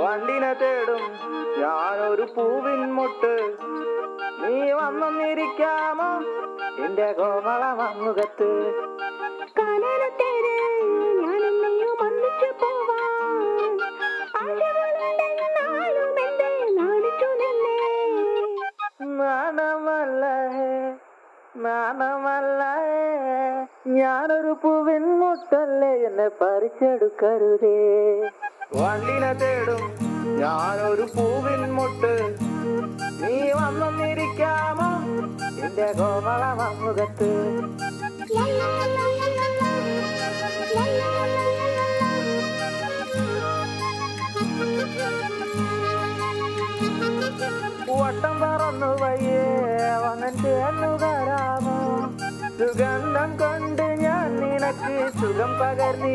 വണ്ടിനെ തേടും ഞാനൊരു പൂവിൻ മുട്ട്, നീ വന്നിരിക്കാമോ എന്റെ കോമള മങ്ങുകത്ത്. നാണമല്ല ഞാനൊരു പൂവിൻ മുട്ടല്ലേ, എന്നെ പറിച്ചെടുക്കരുതേ. വണ്ടിനെ തേടും ഞാനൊരു പൂവിൻ മുട്ട്, നീ വന്നിരിക്കാമോ എന്റെ കോമള മങ്ങുകത്ത്. വട്ടം പറന്നു വയ്യേ വന്നിട്ട് എന്നു തരാമോ, സുഗന്ധം കൊണ്ട് ഞാൻ നിനക്ക് സുഖം പകർന്നി